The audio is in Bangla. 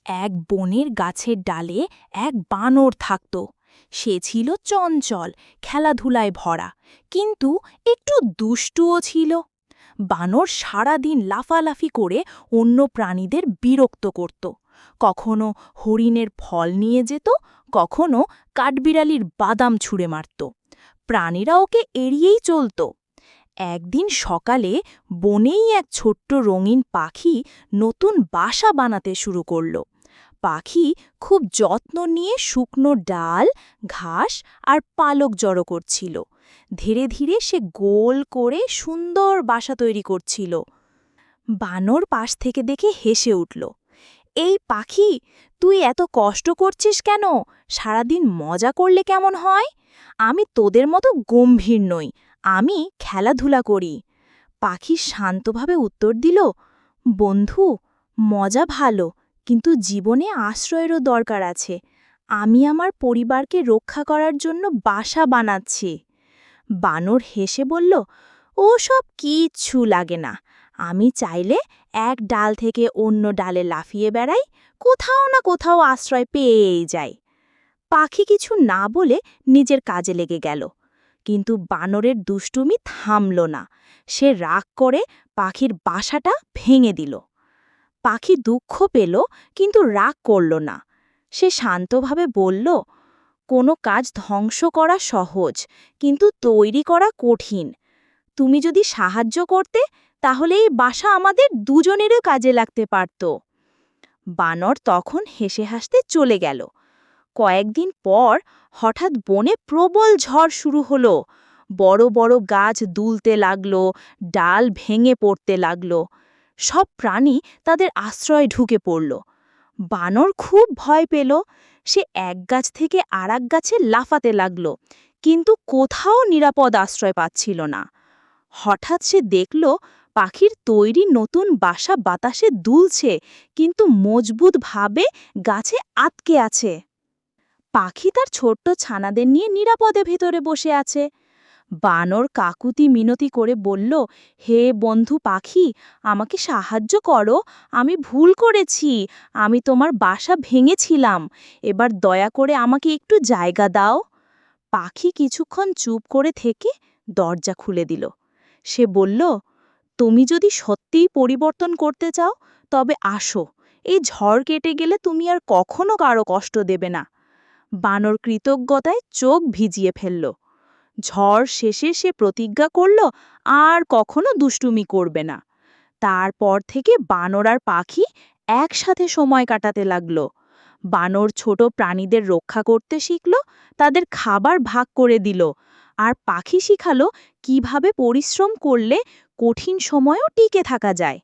এক বনের গাছের ডালে এক বানর থাকত। সে ছিল চঞ্চল, খেলাধুলায় ভরা, কিন্তু একটু দুষ্টুও ছিল। বানর সারাদিন লাফালাফি করে অন্য প্রাণীদের বিরক্ত করত। কখনো হরিণের ফল নিয়ে যেত, কখনো কাঠবিড়ালির বাদাম ছুঁড়ে মারত। প্রাণীরা ওকে এড়িয়েই চলত। একদিন সকালে বনেই এক ছোট্ট রঙিন পাখি নতুন বাসা বানাতে শুরু করল। পাখি খুব যত্ন নিয়ে শুকনো ডাল, ঘাস আর পালক জড়ো করছিল। ধীরে ধীরে সে গোল করে সুন্দর বাসা তৈরি করছিল। বানর পাশ থেকে দেখে হেসে উঠল। এই পাখি, তুই এত কষ্ট করছিস কেন? সারাদিন মজা করলে কেমন হয়? আমি তোদের মতো গম্ভীর নই, আমি খেলাধুলা করি। পাখি শান্তভাবে উত্তর দিল, বন্ধু, মজা ভালো, কিন্তু জীবনে আশ্রয়েরও দরকার আছে। আমি আমার পরিবারকে রক্ষা করার জন্য বাসা বানাচ্ছি। বানর হেসে বলল, ও সব কিচ্ছু লাগে না। আমি চাইলে এক ডাল থেকে অন্য ডালে লাফিয়ে বেড়াই, কোথাও না কোথাও আশ্রয় পেয়েই যাই। পাখি কিছু না বলে নিজের কাজে লেগে গেল। কিন্তু বানরের দুষ্টুমি থামল না। সে রাগ করে পাখির বাসাটা ভেঙে দিল। পাখি দুঃখ পেল, কিন্তু রাগ করল না। সে শান্তভাবে বলল, কোনো কাজ ধ্বংস করা সহজ, কিন্তু তৈরি করা কঠিন। তুমি যদি সাহায্য করতে, তাহলে এই বাসা আমাদের দুজনেরও কাজে লাগতে পারত। বানর তখন হেসে হাসতে চলে গেল। কয়েকদিন পর হঠাৎ বনে প্রবল ঝড় শুরু হলো। বড় বড় গাছ দুলতে লাগলো, ডাল ভেঙে পড়তে লাগলো। সব প্রাণী তাদের আশ্রয়ে ঢুকে পড়ল। বানর খুব ভয় পেল। সে এক গাছ থেকে আরেক গাছে লাফাতে লাগল, কিন্তু কোথাও নিরাপদ আশ্রয় পাচ্ছিল না। হঠাৎ সে দেখল পাখির তৈরি নতুন বাসা বাতাসে দুলছে, কিন্তু মজবুতভাবে গাছে আটকে আছে। পাখি তার ছোট্ট ছানাদের নিয়ে নিরাপদে ভেতরে বসে আছে। বানর কাকুতি মিনতি করে বলল, হে বন্ধু পাখি, আমাকে সাহায্য করো, আমি ভুল করেছি, আমি তোমার বাসা ভেঙেছিলাম, এবার দয়া করে আমাকে একটু জায়গা দাও। পাখি কিছুক্ষণ চুপ করে থেকে দরজা খুলে দিল। সে বলল, তুমি যদি সত্যিই পরিবর্তন করতে চাও, তবে আসো, এই ঝড় কেটে গেলে তুমি আর কখনো কারো কষ্ট দেবে না। বানর কৃতজ্ঞতায় চোখ ভিজিয়ে ফেলল। ঝড় শেষে সে প্রতিজ্ঞা করল আর কখনো দুষ্টুমি করবে না। তারপর থেকে বানর আর পাখি একসাথে সময় কাটাতে লাগল। বানর ছোট প্রাণীদের রক্ষা করতে শিখল, তাদের খাবার ভাগ করে দিল, আর পাখি শিখালো কিভাবে পরিশ্রম করলে কঠিন সময়েও টিকে থাকা যায়।